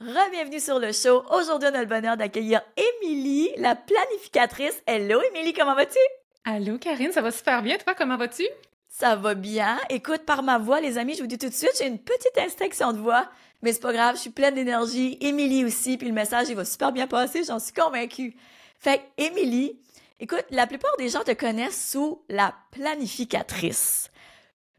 Re-bienvenue sur le show. Aujourd'hui, on a le bonheur d'accueillir Émilie, la planificatrice. Hello, Émilie, comment vas-tu? Allô, Karine, ça va super bien. Toi, comment vas-tu? Ça va bien. Écoute, par ma voix, les amis, je vous dis tout de suite, j'ai une petite inspection de voix, mais c'est pas grave, je suis pleine d'énergie. Émilie aussi, puis le message, il va super bien passer, j'en suis convaincue. Fait que, Émilie, écoute, la plupart des gens te connaissent sous la planificatrice.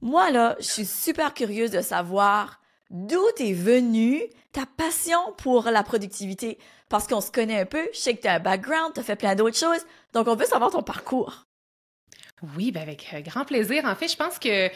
Moi, là, je suis super curieuse de savoir d'où t'es venue ta passion pour la productivité. Parce qu'on se connaît un peu, je sais que t'as un background, t'as fait plein d'autres choses, donc on veut savoir ton parcours. Oui, ben avec grand plaisir. En fait, je pense que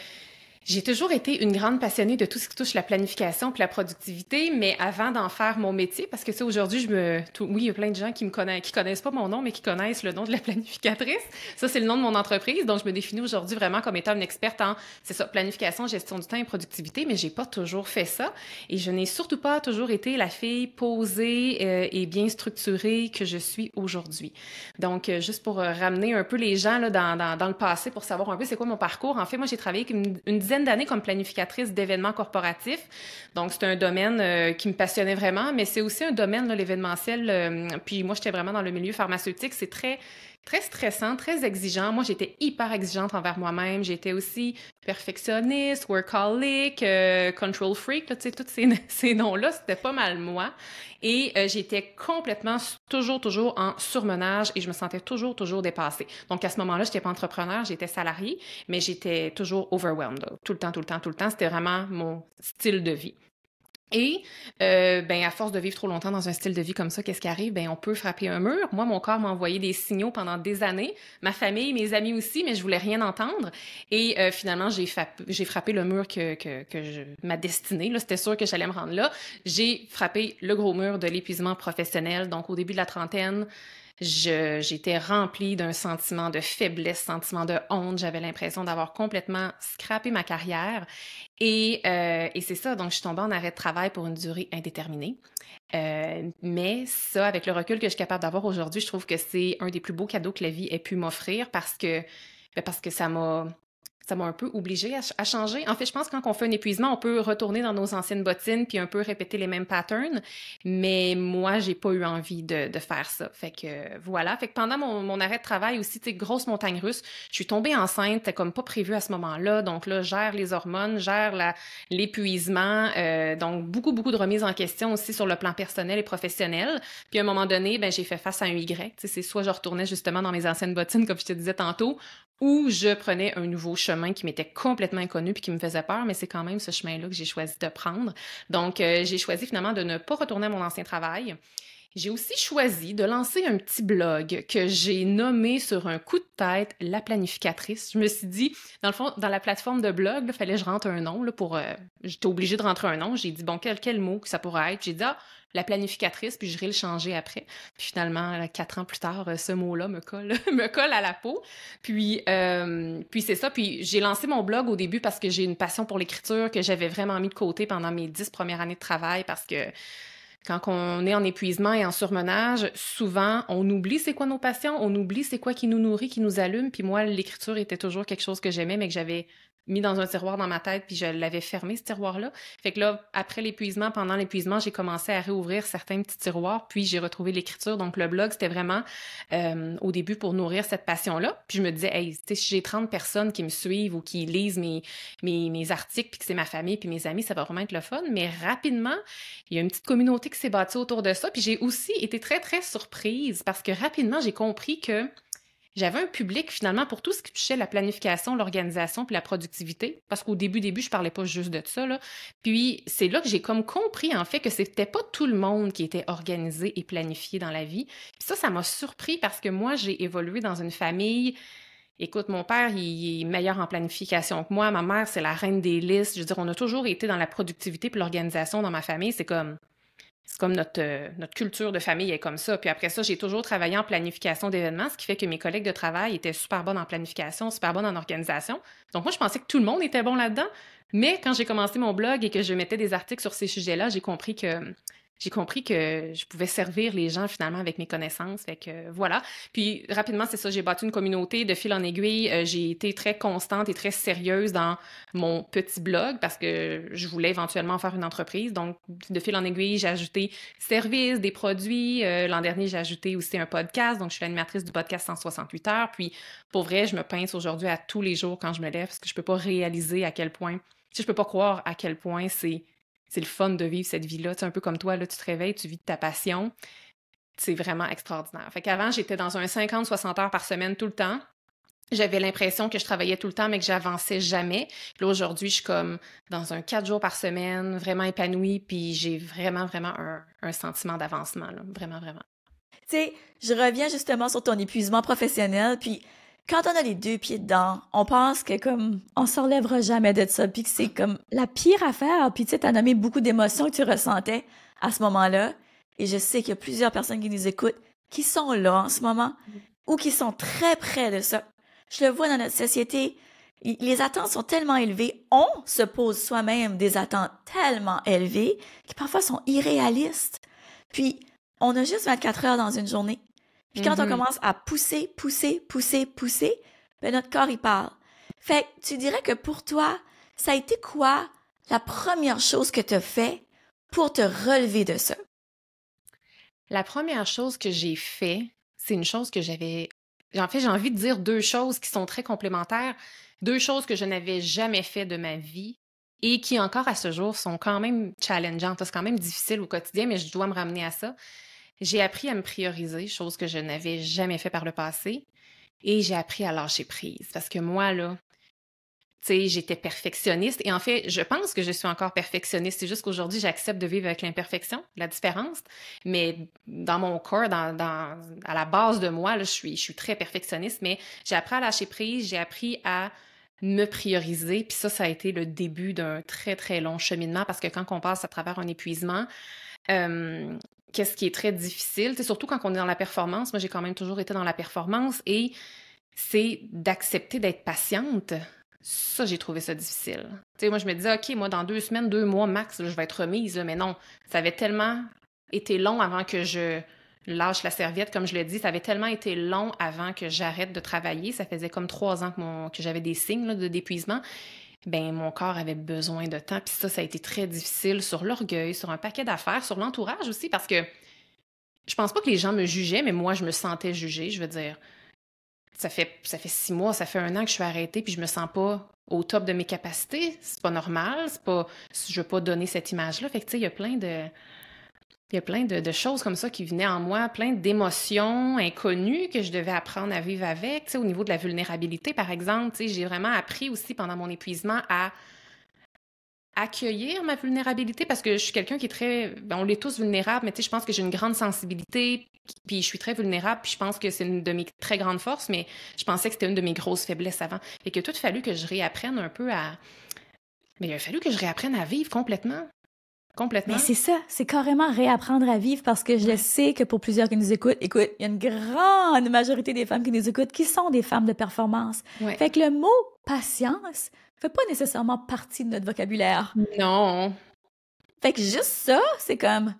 j'ai toujours été une grande passionnée de tout ce qui touche la planification puis la productivité, mais avant d'en faire mon métier, parce que ça, aujourd'hui, oui, il y a plein de gens qui connaissent pas mon nom, mais qui connaissent le nom de la planificatrice. Ça, c'est le nom de mon entreprise, donc je me définis aujourd'hui vraiment comme étant une experte en, c'est ça, planification, gestion du temps et productivité, mais j'ai pas toujours fait ça, et je n'ai surtout pas toujours été la fille posée et bien structurée que je suis aujourd'hui. Donc, juste pour ramener un peu les gens là, dans le passé, pour savoir un peu c'est quoi mon parcours, en fait, moi, j'ai travaillé une dizaine d'années comme planificatrice d'événements corporatifs. Donc, c'est un domaine qui me passionnait vraiment, mais c'est aussi un domaine, là, l'événementiel. Puis moi, j'étais vraiment dans le milieu pharmaceutique. C'est très, très stressant, très exigeant. Moi, j'étais hyper exigeante envers moi-même. J'étais aussi perfectionniste, workaholic, control freak, là, tu sais, tous ces noms-là, c'était pas mal moi. Et j'étais complètement, toujours en surmenage et je me sentais toujours dépassée. Donc, à ce moment-là, j'étais pas entrepreneur, j'étais salariée, mais j'étais toujours overwhelmed, là. Tout le temps, tout le temps, tout le temps. C'était vraiment mon style de vie. Et ben à force de vivre trop longtemps dans un style de vie comme ça, qu'est-ce qui arrive? Ben on peut frapper un mur. Moi, mon corps m'a envoyé des signaux pendant des années, ma famille, mes amis aussi, mais je voulais rien entendre. Et finalement, j'ai frappé le mur ma destinée. Là, c'était sûr que j'allais me rendre là. J'ai frappé le gros mur de l'épuisement professionnel. Donc, au début de la trentaine, j'étais remplie d'un sentiment de faiblesse, sentiment de honte. J'avais l'impression d'avoir complètement scrappé ma carrière. Et c'est ça, donc je suis tombée en arrêt de travail pour une durée indéterminée. Mais ça, avec le recul que je suis capable d'avoir aujourd'hui, je trouve que c'est un des plus beaux cadeaux que la vie ait pu m'offrir parce que ça m'a un peu obligée à changer. En fait, je pense que quand on fait un épuisement, on peut retourner dans nos anciennes bottines puis un peu répéter les mêmes patterns. Mais moi, j'ai pas eu envie de faire ça. Fait que voilà. Fait que pendant mon arrêt de travail aussi, tu sais, grosse montagne russe, je suis tombée enceinte, c'était comme pas prévu à ce moment-là. Donc là, gère les hormones, l'épuisement. Donc beaucoup de remises en question aussi sur le plan personnel et professionnel. Puis à un moment donné, ben j'ai fait face à un Y. Tu sais, c'est soit je retournais justement dans mes anciennes bottines, comme je te disais tantôt, ou je prenais un nouveau chemin qui m'était complètement inconnu puis qui me faisait peur, mais c'est quand même ce chemin-là que j'ai choisi de prendre. Donc, j'ai choisi finalement de ne pas retourner à mon ancien travail. J'ai aussi choisi de lancer un petit blog que j'ai nommé sur un coup de tête La Planificatrice. Je me suis dit, dans le fond, dans la plateforme de blog, il fallait que je rentre un nom j'étais obligée de rentrer un nom. J'ai dit, bon, quel mot que ça pourrait être? J'ai dit, ah, La Planificatrice, puis je vais le changer après. Puis finalement, 4 ans plus tard, ce mot-là me colle, me colle à la peau. Puis c'est ça. Puis j'ai lancé mon blog au début parce que j'ai une passion pour l'écriture que j'avais vraiment mis de côté pendant mes 10 premières années de travail parce que quand on est en épuisement et en surmenage, souvent, on oublie c'est quoi nos passions, on oublie c'est quoi qui nous nourrit, qui nous allume. Puis moi, l'écriture était toujours quelque chose que j'aimais, mais que j'avais mis dans un tiroir dans ma tête, puis je l'avais fermé, ce tiroir-là. Fait que là, après l'épuisement, pendant l'épuisement, j'ai commencé à réouvrir certains petits tiroirs, puis j'ai retrouvé l'écriture. Donc, le blog, c'était vraiment au début pour nourrir cette passion-là. Puis je me disais, hey, tu sais, si j'ai 30 personnes qui me suivent ou qui lisent mes articles, puis que c'est ma famille, puis mes amis, ça va vraiment être le fun. Mais rapidement, il y a une petite communauté qui s'est bâtie autour de ça. Puis j'ai aussi été très, très surprise parce que rapidement, j'ai compris que j'avais un public finalement pour tout ce qui touchait la planification, l'organisation puis la productivité. Parce qu'au début, je parlais pas juste de ça, là. Puis c'est là que j'ai comme compris en fait que c'était pas tout le monde qui était organisé et planifié dans la vie. Puis ça m'a surpris parce que moi, j'ai évolué dans une famille. Écoute, mon père, il est meilleur en planification que moi. Ma mère, c'est la reine des listes. Je veux dire, on a toujours été dans la productivité puis l'organisation dans ma famille. C'est comme notre culture de famille est comme ça. Puis après ça, j'ai toujours travaillé en planification d'événements, ce qui fait que mes collègues de travail étaient super bonnes en planification, super bonnes en organisation. Donc moi, je pensais que tout le monde était bon là-dedans. Mais quand j'ai commencé mon blog et que je mettais des articles sur ces sujets-là, j'ai compris que j'ai compris que je pouvais servir les gens finalement avec mes connaissances. Fait que voilà. Puis rapidement, c'est ça, j'ai bâti une communauté de fil en aiguille. J'ai été très constante et très sérieuse dans mon petit blog parce que je voulais éventuellement faire une entreprise. Donc, de fil en aiguille, j'ai ajouté services, des produits. L'an dernier, j'ai ajouté aussi un podcast. Donc, je suis l'animatrice du podcast 168 heures. Puis, pour vrai, je me pince aujourd'hui à tous les jours quand je me lève parce que je peux pas réaliser à quel point, je peux pas croire à quel point c'est le fun de vivre cette vie-là. Tu sais, un peu comme toi, là, tu te réveilles, tu vis de ta passion. C'est vraiment extraordinaire. Fait qu'avant, j'étais dans un 50-60 heures par semaine tout le temps. J'avais l'impression que je travaillais tout le temps, mais que j'avançais jamais. Puis là, aujourd'hui, je suis comme dans un 4 jours par semaine, vraiment épanouie, puis j'ai vraiment, vraiment un sentiment d'avancement, là. Vraiment, vraiment. Tu sais, je reviens justement sur ton épuisement professionnel, puis quand on a les deux pieds dedans, on pense que comme on s'en relèvera jamais de ça, puis que c'est comme la pire affaire. Puis tu sais, t'as nommé beaucoup d'émotions que tu ressentais à ce moment-là, et je sais qu'il y a plusieurs personnes qui nous écoutent qui sont là en ce moment ou qui sont très près de ça. Je le vois dans notre société, les attentes sont tellement élevées, on se pose soi-même des attentes tellement élevées qui parfois sont irréalistes. Puis on a juste 24 heures dans une journée. Puis quand on commence à pousser, ben notre corps, il parle. Fait que tu dirais que pour toi, ça a été quoi la première chose que tu as fait pour te relever de ça? La première chose que j'ai fait, c'est une chose que j'avais... En fait, j'ai envie de dire deux choses qui sont très complémentaires, deux choses que je n'avais jamais fait de ma vie et qui encore à ce jour sont quand même challengeantes. C'est quand même difficile au quotidien, mais je dois me ramener à ça. J'ai appris à me prioriser, chose que je n'avais jamais fait par le passé, et j'ai appris à lâcher prise. Parce que moi, là, tu sais, j'étais perfectionniste. Et en fait, je pense que je suis encore perfectionniste. C'est juste qu'aujourd'hui, j'accepte de vivre avec l'imperfection, la différence. Mais dans mon corps, à la base de moi, là, je suis très perfectionniste. Mais j'ai appris à lâcher prise, j'ai appris à me prioriser. Puis ça a été le début d'un très, très long cheminement parce que quand on passe à travers un épuisement, qu'est-ce qui est très difficile, c'est surtout quand on est dans la performance. Moi, j'ai quand même toujours été dans la performance et c'est d'accepter d'être patiente. Ça, j'ai trouvé ça difficile. Tu sais, moi, je me disais, OK, moi, dans 2 semaines, 2 mois max, là, je vais être remise. Là, mais non, ça avait tellement été long avant que je lâche la serviette, comme je l'ai dit. Ça avait tellement été long avant que j'arrête de travailler. Ça faisait comme 3 ans que j'avais des signes là, d'épuisement. Ben mon corps avait besoin de temps. Puis ça a été très difficile sur l'orgueil, sur un paquet d'affaires, sur l'entourage aussi, parce que je pense pas que les gens me jugeaient, mais moi, je me sentais jugée. Je veux dire, ça fait 6 mois, ça fait 1 an que je suis arrêtée, puis je me sens pas au top de mes capacités. C'est pas normal, je veux pas donner cette image-là. Fait que, tu sais, il y a plein de choses comme ça qui venaient en moi, plein d'émotions inconnues que je devais apprendre à vivre avec. Tu sais, au niveau de la vulnérabilité, par exemple, tu sais, j'ai vraiment appris aussi pendant mon épuisement à accueillir ma vulnérabilité parce que je suis quelqu'un qui est très... on l'est tous vulnérables, mais tu sais, je pense que j'ai une grande sensibilité, puis je suis très vulnérable, puis je pense que c'est une de mes très grandes forces, mais je pensais que c'était une de mes grosses faiblesses avant. Et que tout a fallu que je réapprenne un peu à... Mais il a fallu que je réapprenne à vivre complètement. Mais c'est ça, c'est carrément réapprendre à vivre parce que je le sais que pour plusieurs qui nous écoutent, il y a une grande majorité des femmes qui nous écoutent qui sont des femmes de performance. Ouais. Fait que le mot patience fait pas nécessairement partie de notre vocabulaire. Non. Fait que juste ça, c'est comme,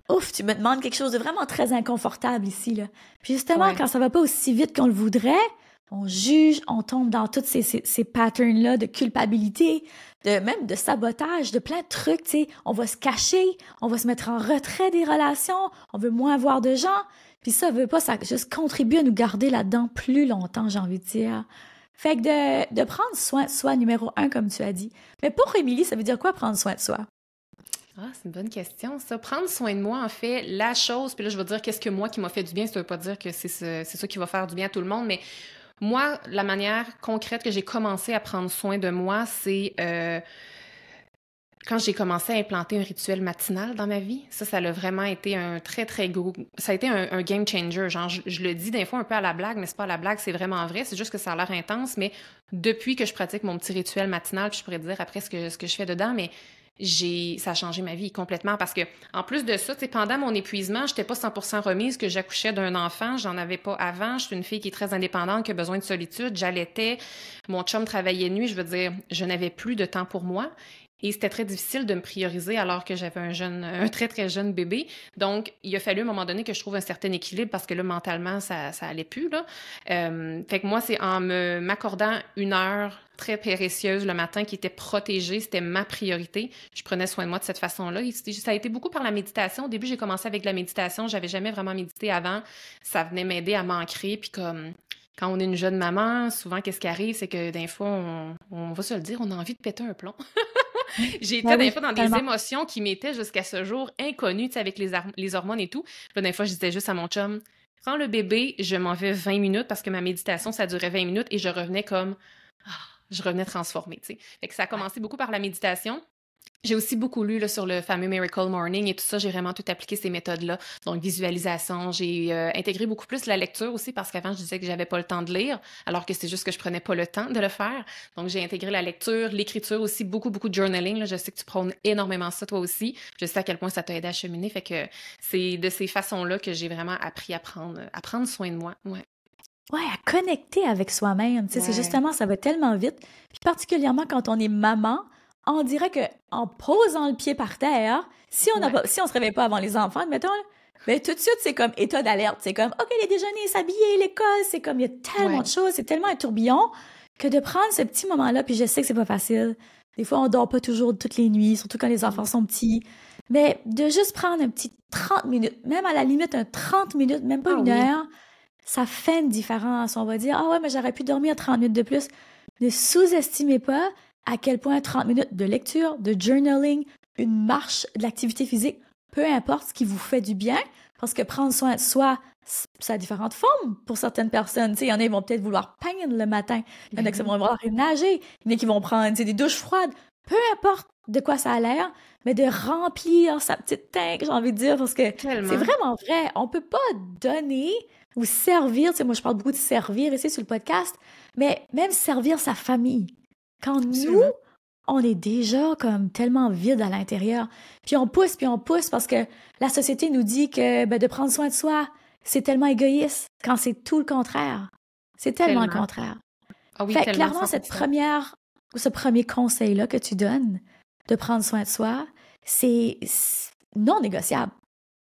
ouf, tu me demandes quelque chose de vraiment très inconfortable ici, là. Puis justement, quand ça va pas aussi vite qu'on le voudrait, on juge, on tombe dans tous ces patterns-là de culpabilité, même de sabotage, de plein de trucs, tu sais. On va se cacher, on va se mettre en retrait des relations, on veut moins voir de gens. Puis ça veut pas, ça juste contribue à nous garder là-dedans plus longtemps, j'ai envie de dire. Fait que de prendre soin de soi, numéro 1, comme tu as dit. Mais pour Émilie, ça veut dire quoi prendre soin de soi? Ah, c'est une bonne question, ça. Prendre soin de moi, en fait, la chose, puis là, je vais dire qu'est-ce que moi qui m'a fait du bien, ça veut pas dire que c'est ça qui va faire du bien à tout le monde, mais moi, la manière concrète que j'ai commencé à prendre soin de moi, c'est quand j'ai commencé à implanter un rituel matinal dans ma vie. Ça a vraiment été un très, très gros... Ça a été un game changer. Genre, je le dis des fois un peu à la blague, mais c'est pas à la blague, c'est vraiment vrai. C'est juste que ça a l'air intense, mais depuis que je pratique mon petit rituel matinal, puis je pourrais dire après ce que je fais dedans, mais ça a changé ma vie complètement parce que, en plus de ça, pendant mon épuisement, j'étais pas 100% remise que j'accouchais d'un enfant. J'en avais pas avant. Je suis une fille qui est très indépendante, qui a besoin de solitude. J'allaitais. Mon chum travaillait nuit. Je veux dire, je n'avais plus de temps pour moi. Et c'était très difficile de me prioriser alors que j'avais un très, très jeune bébé. Donc, il a fallu à un moment donné que je trouve un certain équilibre parce que là, mentalement, ça allait plus, là. Fait que moi, c'est en m'accordant une heure très précieuse le matin qui était protégée, c'était ma priorité. Je prenais soin de moi de cette façon-là. Et ça a été beaucoup par la méditation. Au début, j'ai commencé avec la méditation. J'avais jamais vraiment médité avant. Ça venait m'aider à m'ancrer. Puis comme quand on est une jeune maman, souvent, qu'est-ce qui arrive, c'est que des fois, on va se le dire, on a envie de péter un plomb. J'étais Ben des oui, fois dans des tellement. émotions qui m'étaient jusqu'à ce jour inconnues, tu sais, avec les hormones et tout. Là, des fois, je disais juste à mon chum, prends le bébé, je m'en vais 20 minutes parce que ma méditation, ça durait 20 minutes et je revenais comme, ah, je revenais transformée, tu sais. Fait que ça a Ouais. commencé beaucoup par la méditation. J'ai aussi beaucoup lu là, sur le fameux Miracle Morning et tout ça. J'ai vraiment tout appliqué ces méthodes-là. Donc, visualisation. J'ai intégré beaucoup plus la lecture aussi parce qu'avant, je disais que j'avais pas le temps de lire, alors que c'est juste que je prenais pas le temps de le faire. Donc, j'ai intégré la lecture, l'écriture aussi, beaucoup, beaucoup de journaling. Là. Je sais que tu prônes énormément ça, toi aussi. Je sais à quel point ça t'a aidé à cheminer. Fait que c'est de ces façons-là que j'ai vraiment appris à prendre soin de moi. Ouais. Ouais, à connecter avec soi-même. Tu sais, c'est Ouais. justement, ça va tellement vite. Puis particulièrement quand on est maman, on dirait que en posant le pied par terre, Ouais. si on se réveille pas avant les enfants, admettons, là, ben tout de suite, c'est comme état d'alerte. C'est comme, OK, les déjeuners, s'habiller, l'école, c'est comme, il y a tellement Ouais. de choses, c'est tellement un tourbillon que de prendre ce petit moment-là, puis je sais que c'est pas facile. Des fois, on dort pas toujours toutes les nuits, surtout quand les enfants Mm. sont petits. Mais de juste prendre un petit 30 minutes, même à la limite un 30 minutes, même pas Ah une oui. heure, ça fait une différence. On va dire, ah ouais, mais j'aurais pu dormir 30 minutes de plus. Ne sous-estimez pas à quel point 30 minutes de lecture, de journaling, une marche, de l'activité physique, peu importe ce qui vous fait du bien, parce que prendre soin de soi, ça a différentes formes pour certaines personnes. Tu sais, il y en a qui vont peut-être vouloir peindre le matin, il y en a Ben qui vont oui. vouloir aller nager, il y en a qui vont prendre tu sais, des douches froides, peu importe de quoi ça a l'air, mais de remplir sa petite tank, j'ai envie de dire, parce que c'est Tellement. vraiment vrai. On peut pas donner ou servir, tu sais, moi je parle beaucoup de servir ici sur le podcast, mais même servir sa famille. Quand nous, Absolument. on est déjà comme tellement vide à l'intérieur, puis on pousse parce que la société nous dit que ben, de prendre soin de soi, c'est tellement égoïste, quand c'est tout le contraire. C'est tellement le Tellement. contraire. Ah oui, Fait que tellement, clairement, 100%. ce premier conseil-là que tu donnes, de prendre soin de soi, c'est non négociable.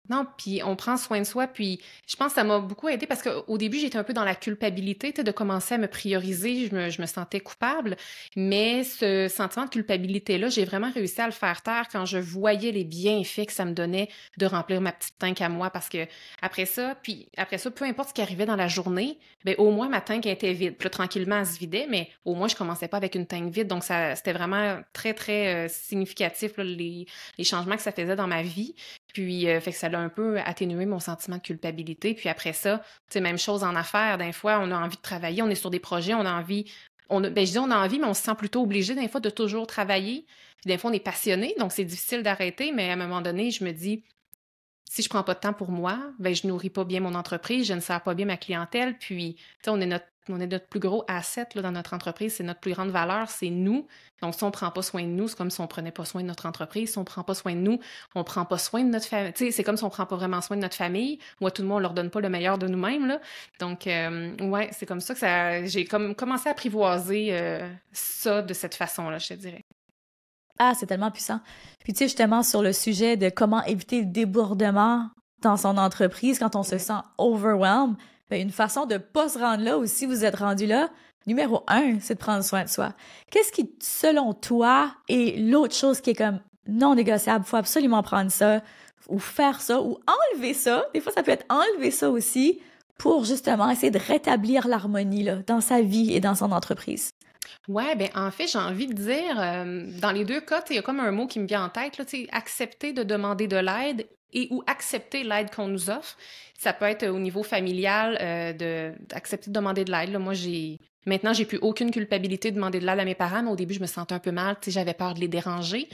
Non, puis on prend soin de soi, puis je pense que ça m'a beaucoup aidé parce qu'au début, j'étais un peu dans la culpabilité, tu sais, de commencer à me prioriser, je me sentais coupable, mais ce sentiment de culpabilité-là, j'ai vraiment réussi à le faire taire quand je voyais les bienfaits que ça me donnait de remplir ma petite tank à moi, parce que après ça, peu importe ce qui arrivait dans la journée, ben au moins ma tank était vide. Puis là, tranquillement, elle se vidait, mais au moins je commençais pas avec une tank vide, donc ça, c'était vraiment très, très significatif, là, les changements que ça faisait dans ma vie. Puis, fait que ça l'a un peu atténué mon sentiment de culpabilité. Puis après ça, tu sais, même chose en affaires. Des fois, on a envie de travailler, on est sur des projets, on a envie, ben je dis on a envie, mais on se sent plutôt obligé des fois de toujours travailler. Puis des fois, on est passionné, donc c'est difficile d'arrêter. Mais à un moment donné, je me dis, si je prends pas de temps pour moi, ben je nourris pas bien mon entreprise, je ne sers pas bien ma clientèle. Puis, tu sais, on est notre plus gros asset là, dans notre entreprise, c'est notre plus grande valeur, c'est nous. Donc, si on prend pas soin de nous, c'est comme si on prenait pas soin de notre entreprise. Si on prend pas soin de nous, on prend pas soin de notre famille. Tu sais, c'est comme si on prend pas vraiment soin de notre famille. Ou à tout le monde, on leur donne pas le meilleur de nous-mêmes, là. Donc, ouais, c'est comme ça que j'ai comme commencé à apprivoiser ça de cette façon-là, je te dirais. Ah, c'est tellement puissant. Puis tu sais, justement, sur le sujet de comment éviter le débordement dans son entreprise quand on se Ouais. sent overwhelmed, ben, une façon de pas se rendre là, ou si vous êtes rendu là, numéro un, c'est de prendre soin de soi. Qu'est-ce qui, selon toi, est l'autre chose qui est comme non négociable? Faut absolument prendre ça, ou faire ça, ou enlever ça. Des fois, ça peut être enlever ça aussi pour justement essayer de rétablir l'harmonie là, dans sa vie et dans son entreprise. Ouais, ben en fait, j'ai envie de dire, dans les deux cas, tu sais, il y a comme un mot qui me vient en tête, là, tu sais, accepter de demander de l'aide et ou accepter l'aide qu'on nous offre. Ça peut être au niveau familial, d'accepter de demander de l'aide. Là. Moi, maintenant, j'ai plus aucune culpabilité de demander de l'aide à mes parents, mais au début, je me sentais un peu mal, tu sais, j'avais peur de les déranger,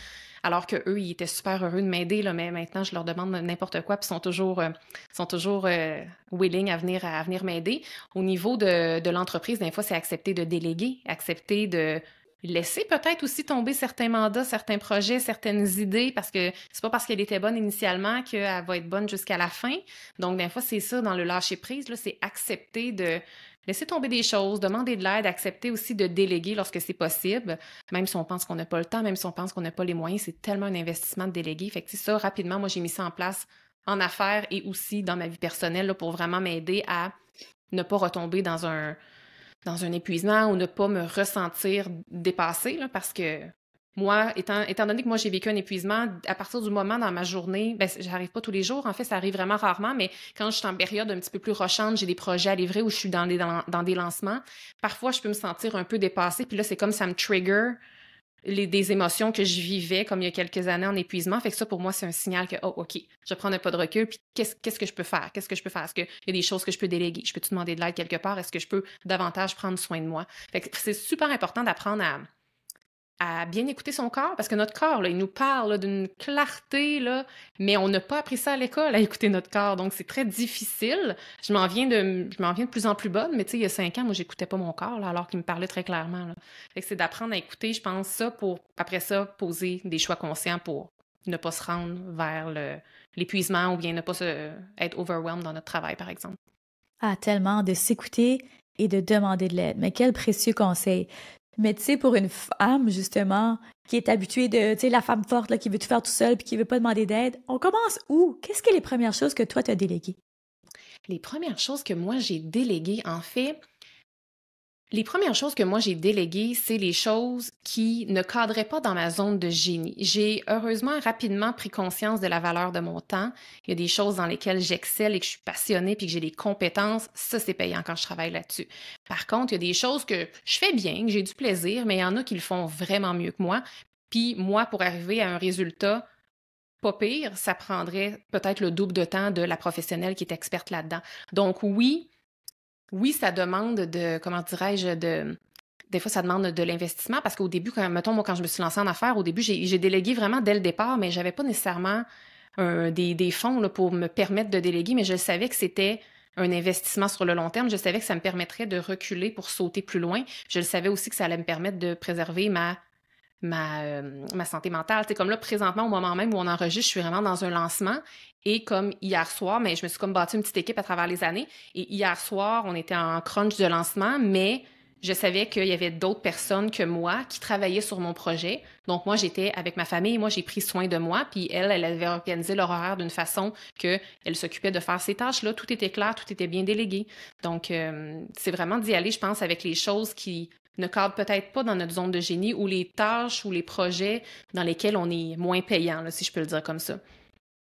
alors que eux, ils étaient super heureux de m'aider, là, mais maintenant, je leur demande n'importe quoi, puis sont toujours willing à venir m'aider. Au niveau de l'entreprise, des fois, c'est accepter de déléguer, accepter de laisser peut-être aussi tomber certains mandats, certains projets, certaines idées, parce que c'est pas parce qu'elle était bonne initialement qu'elle va être bonne jusqu'à la fin. Donc, des fois, c'est ça, dans le lâcher-prise, là, c'est accepter laisser tomber des choses, demander de l'aide, accepter aussi de déléguer lorsque c'est possible, même si on pense qu'on n'a pas le temps, même si on pense qu'on n'a pas les moyens, c'est tellement un investissement de déléguer. Fait que c'est ça, rapidement, moi, j'ai mis ça en place en affaires et aussi dans ma vie personnelle là, pour vraiment m'aider à ne pas retomber dans un épuisement ou ne pas me ressentir dépassée, là, parce que moi, étant donné que moi, j'ai vécu un épuisement, à partir du moment dans ma journée, ben, j'arrive pas tous les jours, en fait, ça arrive vraiment rarement, mais quand je suis en période un petit peu plus rochante, j'ai des projets à livrer où je suis dans des lancements, parfois, je peux me sentir un peu dépassée, puis là, c'est comme ça me trigger des émotions que je vivais comme il y a quelques années en épuisement. Fait que ça, pour moi, c'est un signal que, oh, OK, je vais prendre un pas de recul, puis qu'est-ce que je peux faire? Qu'est-ce que je peux faire? Est-ce qu'il y a des choses que je peux déléguer? Je peux te demander de l'aide quelque part? Est-ce que je peux davantage prendre soin de moi? Fait que c'est super important d'apprendre à bien écouter son corps, parce que notre corps, là, il nous parle là, d'une clarté, là, mais on n'a pas appris ça à l'école, à écouter notre corps, donc c'est très difficile. Je m'en viens de plus en plus bonne, mais tu sais, il y a 5 ans, moi, j'écoutais pas mon corps, là, alors qu'il me parlait très clairement, là. Fait que c'est d'apprendre à écouter, je pense, ça, pour, après ça, poser des choix conscients pour ne pas se rendre vers l'épuisement ou bien ne pas être overwhelmed dans notre travail, par exemple. Ah, tellement, de s'écouter et de demander de l'aide. Mais quel précieux conseil! Mais tu sais, pour une femme, justement, qui est habituée de, tu sais, la femme forte, là, qui veut tout faire tout seul puis qui veut pas demander d'aide, on commence où? Qu'est-ce que les premières choses que toi, t'as déléguées? Les premières choses que moi, j'ai déléguées, en fait, les premières choses que moi j'ai déléguées, c'est les choses qui ne cadraient pas dans ma zone de génie. J'ai heureusement rapidement pris conscience de la valeur de mon temps. Il y a des choses dans lesquelles j'excelle et que je suis passionnée puis que j'ai des compétences. Ça, c'est payant quand je travaille là-dessus. Par contre, il y a des choses que je fais bien, que j'ai du plaisir, mais il y en a qui le font vraiment mieux que moi. Puis moi, pour arriver à un résultat pas pire, ça prendrait peut-être le double de temps de la professionnelle qui est experte là-dedans. Donc oui, ça demande comment dirais-je, des fois, ça demande de l'investissement parce qu'au début, mettons, moi, quand je me suis lancée en affaires, au début, j'ai délégué vraiment dès le départ, mais j'avais pas nécessairement des fonds là, pour me permettre de déléguer, mais je savais que c'était un investissement sur le long terme. Je savais que ça me permettrait de reculer pour sauter plus loin. Je le savais aussi que ça allait me permettre de préserver ma santé mentale. C'est comme là, présentement, au moment même où on enregistre, je suis vraiment dans un lancement. Et comme hier soir, mais je me suis comme bâti une petite équipe à travers les années. Et hier soir, on était en crunch de lancement, mais je savais qu'il y avait d'autres personnes que moi qui travaillaient sur mon projet. Donc moi, j'étais avec ma famille, moi, j'ai pris soin de moi. Puis elle avait organisé leur horaire d'une façon qu'elle s'occupait de faire ces tâches-là. Tout était clair, tout était bien délégué. Donc, c'est vraiment d'y aller, je pense, avec les choses qui ne cadrent peut-être pas dans notre zone de génie ou les tâches ou les projets dans lesquels on est moins payant, là, si je peux le dire comme ça.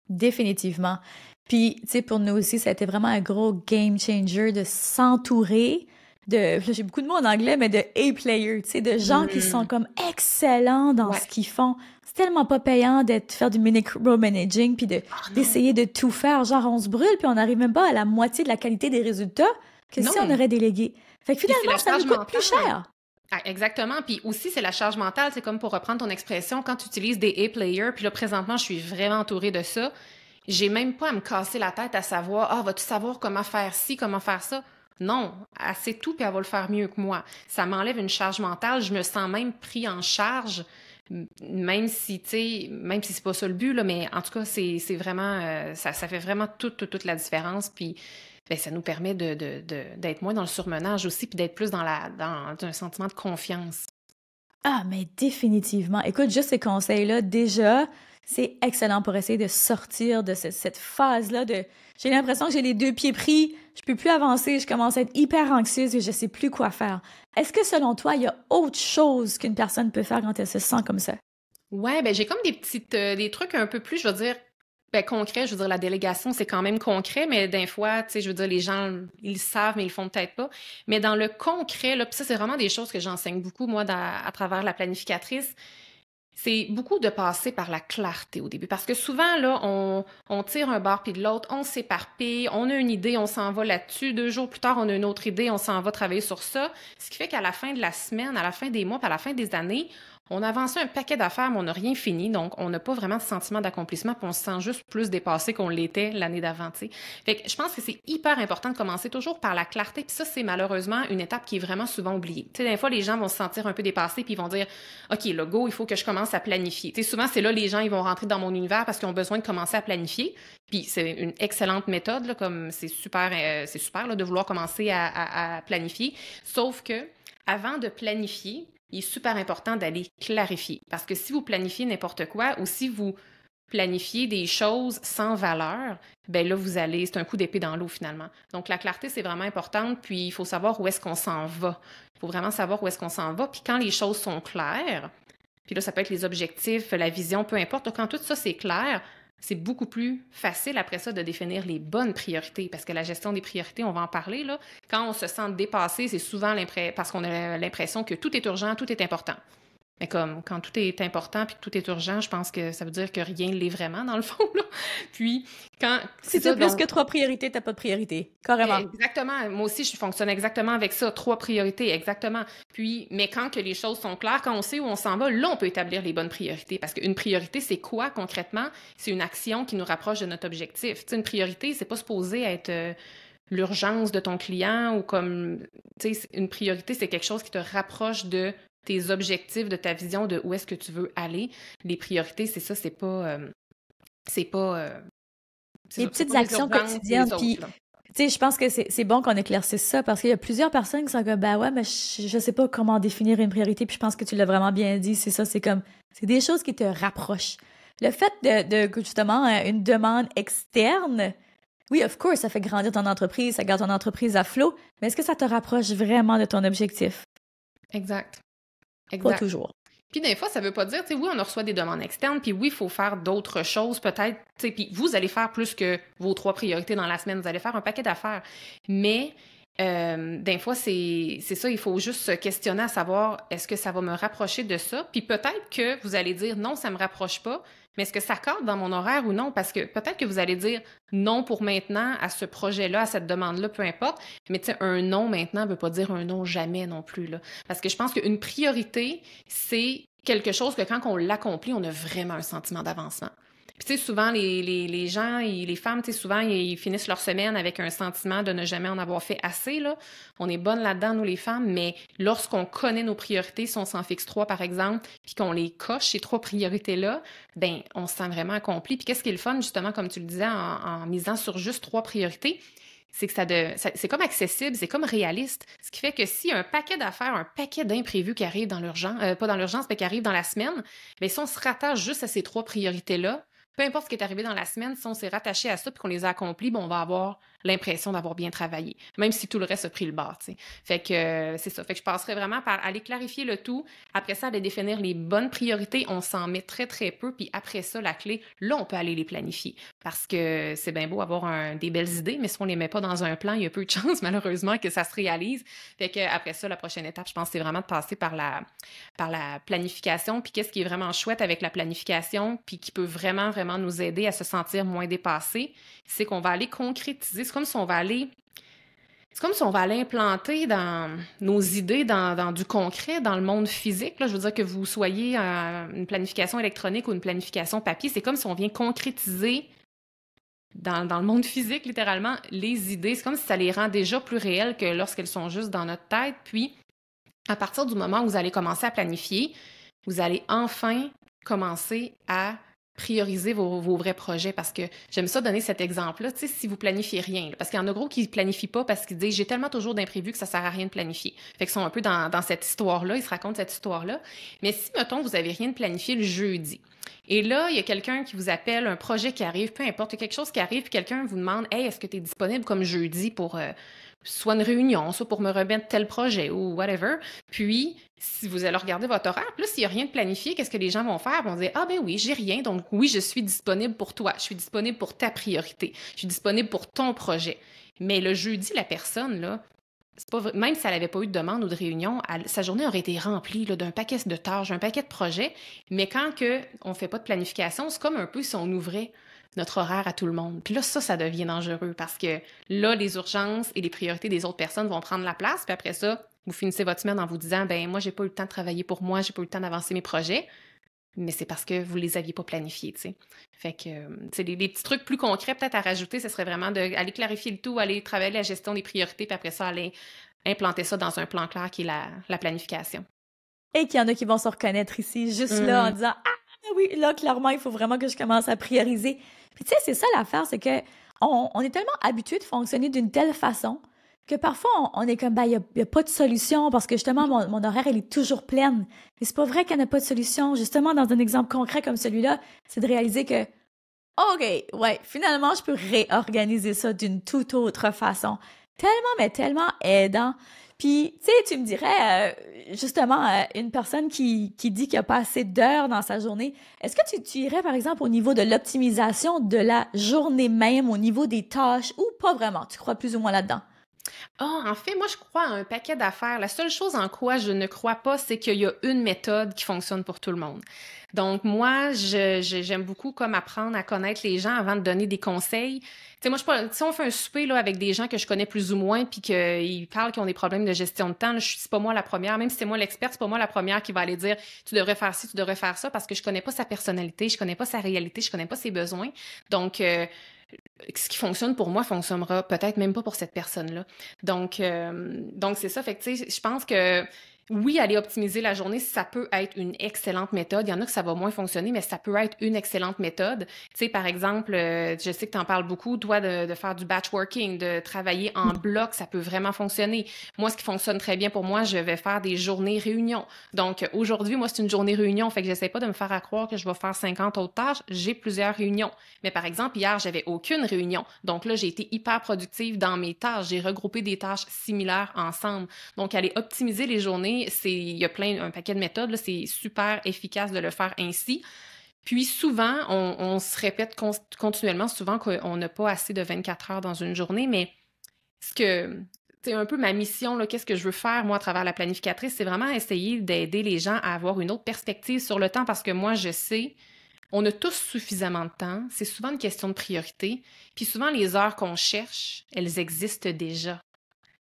Définitivement. Puis, tu sais, pour nous aussi, ça a été vraiment un gros game changer de s'entourer de, là, j'ai beaucoup de mots en anglais, mais de A-players, tu sais, de gens qui sont comme excellents dans ce qu'ils font. C'est tellement pas payant faire du micromanaging puis d'essayer de tout faire. Genre, on se brûle puis on n'arrive même pas à la moitié de la qualité des résultats que si on aurait délégué. Fait que finalement, ça nous coûte plus cher. Ah, exactement. Puis aussi, c'est la charge mentale. C'est comme pour reprendre ton expression, quand tu utilises des A-players, puis là, présentement, je suis vraiment entourée de ça. J'ai même pas à me casser la tête à savoir, vas-tu savoir comment faire ci, comment faire ça? Non, elle sait tout puis elle va le faire mieux que moi. Ça m'enlève une charge mentale. Je me sens même pris en charge, même si, tu sais, même si c'est pas ça le but, là, mais en tout cas, c'est vraiment, ça fait vraiment toute la différence. Puis, ben, ça nous permet d'être moins dans le surmenage aussi, puis d'être plus dans un sentiment de confiance. Ah, mais définitivement. Écoute, juste ces conseils-là, déjà, c'est excellent pour essayer de sortir de cette phase-là de « j'ai l'impression que j'ai les 2 pieds pris, je peux plus avancer, je commence à être hyper anxieuse et je sais plus quoi faire ». Est-ce que selon toi, il y a autre chose qu'une personne peut faire quand elle se sent comme ça? Ouais, ben j'ai comme des trucs un peu plus, je veux dire, concret, je veux dire, la délégation, c'est quand même concret, mais des fois, tu sais, je veux dire, les gens, ils le savent, mais ils le font peut-être pas. Mais dans le concret, là, puis ça, c'est vraiment des choses que j'enseigne beaucoup, moi, à travers la planificatrice, c'est beaucoup de passer par la clarté au début. Parce que souvent, là, on tire un bord puis de l'autre, on s'éparpille, on a une idée, on s'en va là-dessus. 2 jours plus tard, on a une autre idée, on s'en va travailler sur ça. Ce qui fait qu'à la fin de la semaine, à la fin des mois, puis à la fin des années, on a avancé un paquet d'affaires, mais on n'a rien fini, donc on n'a pas vraiment de sentiment d'accomplissement, puis on se sent juste plus dépassé qu'on l'était l'année d'avant, tu sais. Fait que je pense que c'est hyper important de commencer toujours par la clarté, puis ça, c'est malheureusement une étape qui est vraiment souvent oubliée. Tu sais, des fois, les gens vont se sentir un peu dépassés, puis ils vont dire « OK, là, go, il faut que je commence à planifier. » Tu sais, souvent, c'est là les gens, ils vont rentrer dans mon univers parce qu'ils ont besoin de commencer à planifier, puis c'est une excellente méthode, là, comme c'est super là, de vouloir commencer à planifier, sauf que avant de planifier, il est super important d'aller clarifier. Parce que si vous planifiez n'importe quoi ou si vous planifiez des choses sans valeur, ben là, c'est un coup d'épée dans l'eau finalement. Donc, la clarté, c'est vraiment important, puis il faut savoir où est-ce qu'on s'en va. Il faut vraiment savoir où est-ce qu'on s'en va, puis quand les choses sont claires, puis là, ça peut être les objectifs, la vision, peu importe, quand tout ça, c'est clair, c'est beaucoup plus facile après ça de définir les bonnes priorités, parce que la gestion des priorités, on va en parler, là. Quand on se sent dépassé, c'est souvent parce qu'on a l'impression que tout est urgent, tout est important. Mais comme quand tout est important puis que tout est urgent, je pense que ça veut dire que rien ne l'est vraiment, dans le fond, là. Puis, si tu as plus que 3 priorités, t'as pas de priorité. Carrément. Exactement. Moi aussi, je fonctionne exactement avec ça. 3 priorités, exactement. Puis, mais quand que les choses sont claires, quand on sait où on s'en va, là, on peut établir les bonnes priorités. Parce qu'une priorité, c'est quoi concrètement? C'est une action qui nous rapproche de notre objectif. Tu sais, une priorité, c'est pas supposé être l'urgence de ton client ou comme, tu sais, une priorité, c'est quelque chose qui te rapproche de tes objectifs, de ta vision, de où est-ce que tu veux aller. Les priorités, c'est ça, c'est pas les petites actions quotidiennes. Puis, tu sais, je pense que c'est bon qu'on éclaircisse ça parce qu'il y a plusieurs personnes qui sont comme, ben ouais, mais je sais pas comment définir une priorité. Puis je pense que tu l'as vraiment bien dit. C'est ça, c'est des choses qui te rapprochent. Le fait de justement, une demande externe, oui, of course, ça fait grandir ton entreprise, ça garde ton entreprise à flot, mais est-ce que ça te rapproche vraiment de ton objectif? Exact. Pas toujours. Puis des fois, ça veut pas dire, tu sais, oui, on reçoit des demandes externes, puis oui, il faut faire d'autres choses peut-être, tu sais, puis vous allez faire plus que vos 3 priorités dans la semaine, vous allez faire un paquet d'affaires. Mais des fois, c'est ça, il faut juste se questionner à savoir, est-ce que ça va me rapprocher de ça? Puis peut-être que vous allez dire, non, ça me rapproche pas, mais est-ce que ça cadre dans mon horaire ou non? Parce que peut-être que vous allez dire non pour maintenant à ce projet-là, à cette demande-là, peu importe. Mais tu sais, un non maintenant ne veut pas dire un non jamais non plus, là. Parce que je pense qu'une priorité, c'est quelque chose que quand on l'accomplit, on a vraiment un sentiment d'avancement. Puis tu sais, souvent, les gens et les femmes, tu sais, souvent, ils finissent leur semaine avec un sentiment de ne jamais en avoir fait assez, là. On est bonnes là-dedans, nous, les femmes, mais lorsqu'on connaît nos priorités, si on s'en fixe 3, par exemple, puis qu'on les coche, ces 3 priorités-là, ben on se sent vraiment accompli. Puis qu'est-ce qui est le fun, justement, comme tu le disais, en misant sur juste 3 priorités, c'est que c'est comme accessible, c'est comme réaliste. Ce qui fait que s'il y a un paquet d'affaires, un paquet d'imprévus qui arrivent dans l'urgence, pas dans l'urgence, mais qui arrivent dans la semaine, bien, si on se rattache juste à ces 3 priorités-là, peu importe ce qui est arrivé dans la semaine, si on s'est rattaché à ça et qu'on les a accomplis, ben, on va avoir l'impression d'avoir bien travaillé, même si tout le reste a pris le bord, tu sais. Fait que c'est ça. Fait que je passerais vraiment par aller clarifier le tout. Après ça, aller définir les bonnes priorités. On s'en met très, très peu. Puis après ça, la clé, là, on peut aller les planifier. Parce que c'est bien beau avoir des belles idées, mais si on les met pas dans un plan, il y a peu de chances, malheureusement, que ça se réalise. Fait que après ça, la prochaine étape, je pense, c'est vraiment de passer par la planification. Puis qu'est-ce qui est vraiment chouette avec la planification, puis qui peut vraiment, vraiment nous aider à se sentir moins dépassés, c'est qu'on va aller concrétiser. C'est comme si on va aller implanter dans nos idées, dans du concret, dans le monde physique. Là, je veux dire que vous soyez une planification électronique ou une planification papier, c'est comme si on vient concrétiser dans le monde physique, littéralement, les idées. C'est comme si ça les rend déjà plus réelles que lorsqu'elles sont juste dans notre tête. Puis, à partir du moment où vous allez commencer à planifier, vous allez enfin commencer à prioriser vos vrais projets, parce que j'aime ça donner cet exemple-là, tu sais, si vous planifiez rien, là, parce qu'il y en a gros qui ne planifient pas parce qu'ils disent « j'ai tellement toujours d'imprévus que ça sert à rien de planifier ». Fait qu'ils sont un peu dans cette histoire-là, ils se racontent cette histoire-là. Mais si, mettons, vous n'avez rien de planifié le jeudi, et là, il y a quelqu'un qui vous appelle, un projet qui arrive, peu importe, il y a quelque chose qui arrive, puis quelqu'un vous demande « Hey, est-ce que tu es disponible comme jeudi pour soit une réunion, soit pour me remettre tel projet ou whatever ». Puis, si vous allez regarder votre horaire, puis là, s'il n'y a rien de planifié, qu'est-ce que les gens vont faire? Ils vont dire « Ah ben oui, j'ai rien, donc oui, je suis disponible pour toi, je suis disponible pour ta priorité, je suis disponible pour ton projet ». Mais le jeudi, la personne, là, c'est pas vrai, même si elle n'avait pas eu de demande ou de réunion, sa journée aurait été remplie là, d'un paquet de tâches, d'un paquet de projets. Mais quand on ne fait pas de planification, c'est comme un peu si on ouvrait notre horaire à tout le monde. Puis là, ça devient dangereux parce que là, les urgences et les priorités des autres personnes vont prendre la place. Puis après ça, Vous finissez votre semaine en vous disant, ben moi, j'ai pas eu le temps de travailler pour moi, j'ai pas eu le temps d'avancer mes projets, mais c'est parce que vous les aviez pas planifiés, tu sais. Fait que, des petits trucs plus concrets peut-être à rajouter, ce serait vraiment d'aller clarifier le tout, aller travailler la gestion des priorités, puis après ça, aller implanter ça dans un plan clair qui est la planification. Et qu'il y en a qui vont se reconnaître ici, juste là, en disant « Ah oui, là, clairement, il faut vraiment que je commence à prioriser. » Puis tu sais, c'est ça l'affaire, c'est que on est tellement habitué de fonctionner d'une telle façon que parfois, on est comme « Ben, il y a pas de solution parce que justement, mon horaire, elle est toujours pleine. » Mais c'est pas vrai qu'il n'y en a pas de solution. Justement, dans un exemple concret comme celui-là, c'est de réaliser que OK, ouais, finalement, je peux réorganiser ça d'une toute autre façon. Tellement, mais tellement aidant. Puis, tu sais, tu me dirais, justement, une personne qui dit qu'il n'y a pas assez d'heures dans sa journée, est-ce que tu irais, par exemple, au niveau de l'optimisation de la journée même, au niveau des tâches, ou pas vraiment? Tu crois plus ou moins là-dedans? En fait, moi, je crois à un paquet d'affaires. La seule chose en quoi je ne crois pas, c'est qu'il y a une méthode qui fonctionne pour tout le monde. Donc, moi, j'aime beaucoup comme apprendre à connaître les gens avant de donner des conseils. Tu sais, moi, si on fait un souper là, avec des gens que je connais plus ou moins, puis qu'ils parlent qu'ils ont des problèmes de gestion de temps, là, c'est pas moi la première, même si c'est moi l'experte, c'est pas moi la première qui va aller dire tu devrais faire ci, tu devrais faire ça, parce que je connais pas sa personnalité, je connais pas sa réalité, je connais pas ses besoins. Donc, ce qui fonctionne pour moi fonctionnera peut-être même pas pour cette personne-là. Donc c'est ça. Fait que, tu sais, je pense que oui, aller optimiser la journée, ça peut être une excellente méthode. Il y en a que ça va moins fonctionner, mais ça peut être une excellente méthode. Tu sais, par exemple, je sais que tu en parles beaucoup, toi, de faire du batch working, de travailler en bloc, ça peut vraiment fonctionner. Moi, ce qui fonctionne très bien pour moi, je vais faire des journées réunions. Donc, aujourd'hui, moi, c'est une journée réunion. Fait que j'essaie pas de me faire croire que je vais faire 50 autres tâches. J'ai plusieurs réunions. Mais par exemple, hier, j'avais aucune réunion. Donc là, j'ai été hyper productive dans mes tâches. J'ai regroupé des tâches similaires ensemble. Donc, aller optimiser les journées, il y a un paquet de méthodes, là, c'est super efficace de le faire ainsi. Puis souvent, on se répète continuellement, souvent qu'on n'a pas assez de 24 heures dans une journée, mais c'est un peu ma mission, là, qu'est-ce que je veux faire, moi, à travers la planificatrice, c'est vraiment essayer d'aider les gens à avoir une autre perspective sur le temps, parce que moi, je sais, on a tous suffisamment de temps, c'est souvent une question de priorité, puis souvent, les heures qu'on cherche, elles existent déjà.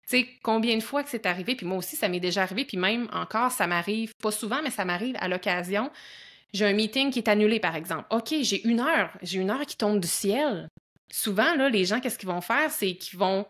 Tu sais, combien de fois que c'est arrivé, puis moi aussi, ça m'est déjà arrivé, puis même encore, ça m'arrive, pas souvent, mais ça m'arrive à l'occasion. J'ai un meeting qui est annulé, par exemple. OK, j'ai une heure qui tombe du ciel. Souvent, là, les gens, qu'est-ce qu'ils vont faire? C'est qu'ils vont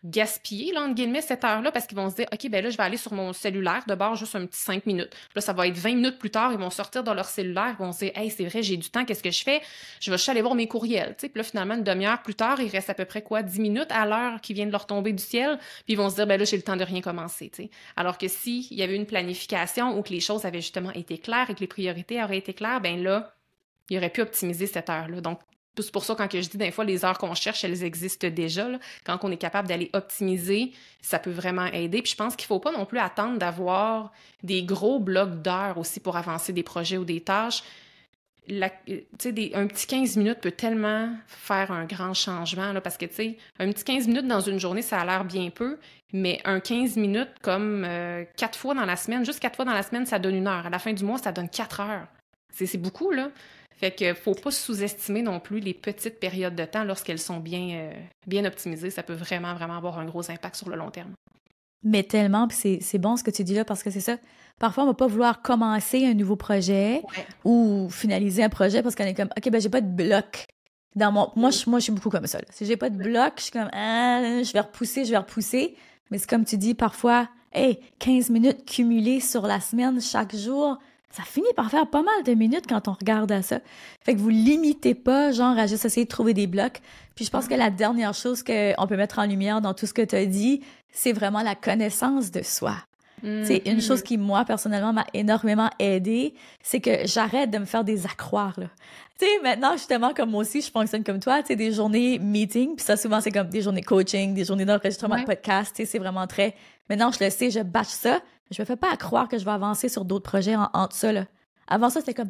gaspiller, là, entre guillemets, cette heure-là, parce qu'ils vont se dire, OK, ben là, je vais aller sur mon cellulaire, de bord, juste un petit 5 minutes. Là, ça va être 20 minutes plus tard, ils vont sortir dans leur cellulaire, ils vont se dire, hey, c'est vrai, j'ai du temps, qu'est-ce que je fais? Je vais juste aller voir mes courriels, tu sais. Puis là, finalement, une demi-heure plus tard, il reste à peu près, 10 minutes à l'heure qui vient de leur tomber du ciel, puis ils vont se dire, ben là, j'ai le temps de rien commencer, tu sais. Alors que s'il y avait une planification où que les choses avaient justement été claires et que les priorités auraient été claires, ben là, il aurait pu optimiser cette heure-là. Donc, c'est pour ça, quand je dis des fois, les heures qu'on cherche, elles existent déjà. Là. Quand on est capable d'aller optimiser, ça peut vraiment aider. Puis je pense qu'il ne faut pas non plus attendre d'avoir des gros blocs d'heures aussi pour avancer des projets ou des tâches. Un petit 15 minutes peut tellement faire un grand changement, là, parce que, tu sais, un petit 15 minutes dans une journée, ça a l'air bien peu, mais un 15 minutes comme 4 fois dans la semaine, juste 4 fois dans la semaine, ça donne 1 heure. À la fin du mois, ça donne 4 heures. C'est beaucoup, là. Fait que faut pas sous-estimer non plus les petites périodes de temps lorsqu'elles sont bien optimisées. Ça peut vraiment, vraiment avoir un gros impact sur le long terme. Mais tellement, puis c'est bon ce que tu dis là, parce que c'est ça. Parfois, on va pas vouloir commencer un nouveau projet ou finaliser un projet parce qu'on est comme, OK, ben j'ai pas de bloc. Moi, je suis beaucoup comme ça. Là. Si j'ai pas de bloc, je suis comme, je vais repousser. Mais c'est comme tu dis, parfois, 15 minutes cumulées sur la semaine, chaque jour, ça finit par faire pas mal de minutes quand on regarde à ça. Fait que vous limitez pas, genre, à juste essayer de trouver des blocs. Puis je pense que la dernière chose qu'on peut mettre en lumière dans tout ce que tu as dit, c'est vraiment la connaissance de soi. C'est une chose qui, moi, personnellement, m'a énormément aidée, c'est que j'arrête de me faire des accroires, là. Tu sais, maintenant, justement, comme moi aussi, je fonctionne comme toi, tu sais, des journées meeting, puis ça, souvent, c'est comme des journées coaching, des journées d'enregistrement de podcast, tu sais, c'est vraiment très... Maintenant, je le sais, je batch ça, je me fais pas à croire que je vais avancer sur d'autres projets entre ça, là. Avant ça, c'était comme,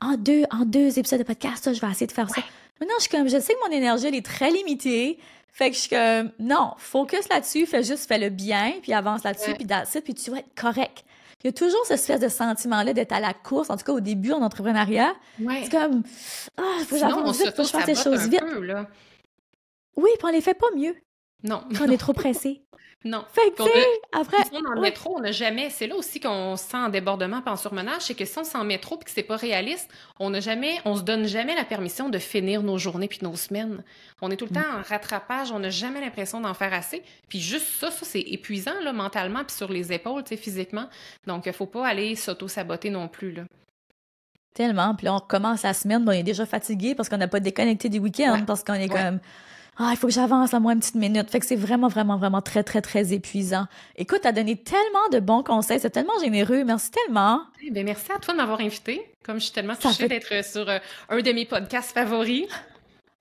en deux épisodes de podcast, ça, je vais essayer de faire ça. Maintenant, je sais que mon énergie, elle est très limitée. Fait que je suis comme, non, focus là-dessus, fais le bien, puis avance là-dessus, puis that's it, puis tu vas être correct. Il y a toujours cette espèce de sentiment-là d'être à la course, en tout cas au début en entrepreneuriat. Ouais. C'est comme, faut que j'avance vite, faut que je fasse les choses vite. Là. Oui, puis on les fait pas mieux. Non. Quand on est trop pressé. Non. Fait que, tu sais, après... Dans le métro, on n'a jamais... C'est là aussi qu'on se sent en débordement et en surmenage, c'est que si on se sent en métro et que c'est pas réaliste, on se donne jamais la permission de finir nos journées puis nos semaines. On est tout le temps en rattrapage, on n'a jamais l'impression d'en faire assez. Puis juste ça c'est épuisant, là, mentalement puis sur les épaules, tu sais, physiquement. Donc, il faut pas aller s'auto-saboter non plus, là. Tellement. Puis là, on recommence la semaine, on est déjà fatigué parce qu'on n'a pas déconnecté du week-end, parce qu'on est comme... Ah, il faut que j'avance à moins une petite minute. Fait que c'est vraiment, vraiment, vraiment très, très, très épuisant. Écoute, t'as donné tellement de bons conseils. C'est tellement généreux. Merci tellement. Bien, merci à toi de m'avoir invitée. Comme je suis tellement touchée d'être sur un de mes podcasts favoris.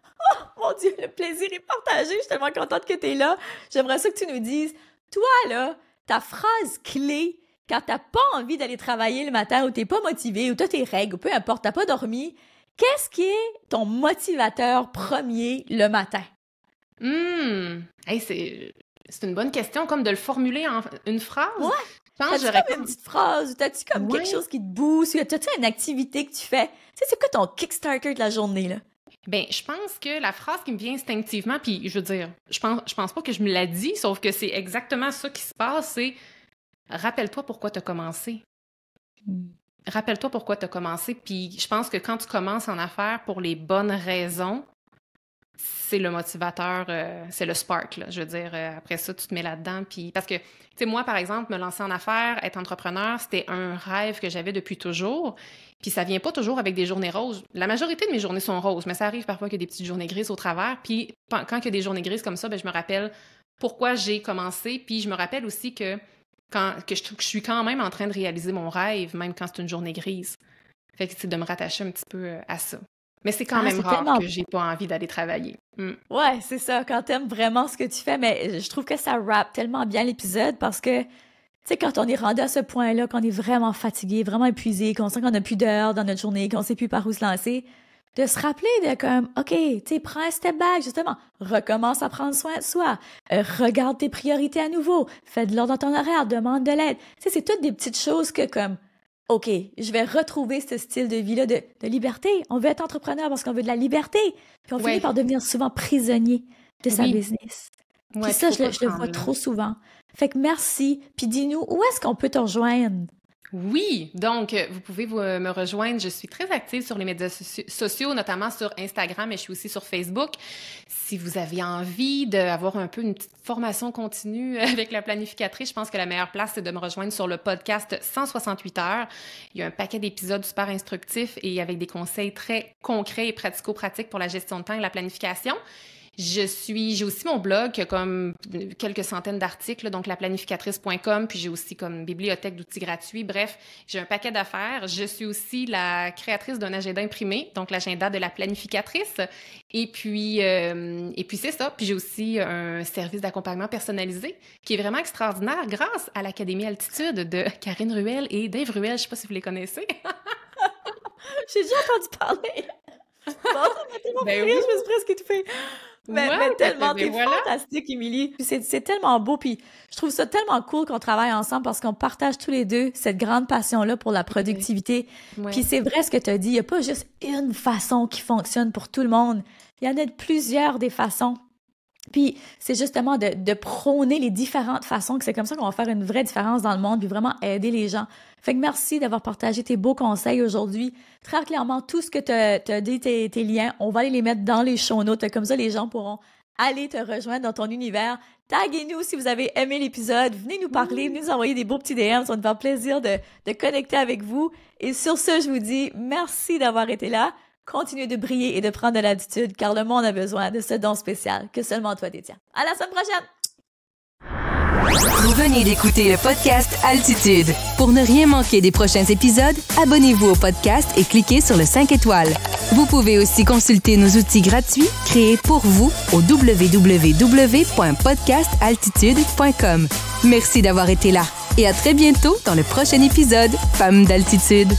Oh, mon Dieu, le plaisir est partagé. Je suis tellement contente que t'es là. J'aimerais ça que tu nous dises, toi, là, ta phrase clé, quand t'as pas envie d'aller travailler le matin ou t'es pas motivé ou t'as tes règles ou peu importe, t'as pas dormi, qu'est-ce qui est ton motivateur premier le matin? Hey, c'est une bonne question, comme de le formuler en une phrase. Ouais. T'as-tu comme une petite phrase? T'as-tu comme quelque chose qui te booste? T'as-tu une activité que tu fais? Tu sais, c'est quoi ton Kickstarter de la journée, là? Ben, je pense que la phrase qui me vient instinctivement, puis je veux dire, je pense pas que je me la dis, sauf que c'est exactement ça qui se passe, c'est rappelle-toi pourquoi t'as commencé. Rappelle-toi pourquoi t'as commencé, puis je pense que quand tu commences en affaires pour les bonnes raisons, c'est le motivateur, c'est le spark, là. Je veux dire, après ça, tu te mets là-dedans. Puis parce que, tu sais, moi, par exemple, me lancer en affaires, être entrepreneur, c'était un rêve que j'avais depuis toujours. Puis ça vient pas toujours avec des journées roses. La majorité de mes journées sont roses, mais ça arrive parfois qu'il y a des petites journées grises au travers. Puis quand il y a des journées grises comme ça, ben je me rappelle pourquoi j'ai commencé. Puis je me rappelle aussi que je suis quand même en train de réaliser mon rêve, même quand c'est une journée grise. Fait que c'est de me rattacher un petit peu à ça. Mais c'est quand même rare que j'ai pas envie d'aller travailler. Ouais, c'est ça, quand t'aimes vraiment ce que tu fais, mais je trouve que ça wrap tellement bien l'épisode parce que, tu sais, quand on est rendu à ce point-là, qu'on est vraiment fatigué, vraiment épuisé, qu'on sent qu'on n'a plus d'heures dans notre journée, qu'on sait plus par où se lancer, de se rappeler de comme, OK, tu sais, prends un step back, justement, recommence à prendre soin de soi, regarde tes priorités à nouveau, fais de l'ordre dans ton horaire, demande de l'aide. Tu sais, c'est toutes des petites choses que comme, OK, je vais retrouver ce style de vie-là de liberté. On veut être entrepreneur parce qu'on veut de la liberté. Puis on finit par devenir souvent prisonnier de sa business. Puis ça, je le vois trop souvent. Fait que merci. Puis dis-nous, où est-ce qu'on peut te rejoindre? Oui, donc vous pouvez me rejoindre. Je suis très active sur les médias sociaux, notamment sur Instagram, mais je suis aussi sur Facebook. Si vous avez envie d'avoir un peu une petite formation continue avec la planificatrice, je pense que la meilleure place, c'est de me rejoindre sur le podcast 168 heures. Il y a un paquet d'épisodes super instructifs et avec des conseils très concrets et pratico-pratiques pour la gestion de temps et la planification. J'ai aussi mon blog qui a comme quelques centaines d'articles, donc laplanificatrice.com, puis j'ai aussi comme bibliothèque d'outils gratuits. Bref, j'ai un paquet d'affaires. Je suis aussi la créatrice d'un agenda imprimé, donc l'agenda de la planificatrice. Et puis c'est ça. Puis j'ai aussi un service d'accompagnement personnalisé qui est vraiment extraordinaire grâce à l'Académie Altitude de Karine Ruel et Dave Ruel. Je ne sais pas si vous les connaissez. J'ai déjà entendu parler. Bon, ça m'a tellement fait rire, je me suis presque étouffée. Mais tellement, t'es fantastique, Émilie. C'est tellement beau, puis je trouve ça tellement cool qu'on travaille ensemble parce qu'on partage tous les deux cette grande passion-là pour la productivité. Puis c'est vrai ce que tu as dit, il n'y a pas juste une façon qui fonctionne pour tout le monde. Il y en a plusieurs des façons. Puis c'est justement de prôner les différentes façons, que c'est comme ça qu'on va faire une vraie différence dans le monde, puis vraiment aider les gens. Fait que merci d'avoir partagé tes beaux conseils aujourd'hui. Très clairement, tout ce que tu as dit, tes liens, on va aller les mettre dans les show notes. Comme ça, les gens pourront aller te rejoindre dans ton univers. Taguez-nous si vous avez aimé l'épisode. Venez nous parler, venez nous envoyer des beaux petits DM. Ça va nous faire plaisir de connecter avec vous. Et sur ce, je vous dis merci d'avoir été là. Continuez de briller et de prendre de l'attitude, car le monde a besoin de ce don spécial que seulement toi détiens. À la semaine prochaine! Vous venez d'écouter le podcast Altitude. Pour ne rien manquer des prochains épisodes, abonnez-vous au podcast et cliquez sur le 5 étoiles. Vous pouvez aussi consulter nos outils gratuits créés pour vous au www.podcastaltitude.com. Merci d'avoir été là et à très bientôt dans le prochain épisode Femmes d'Altitude.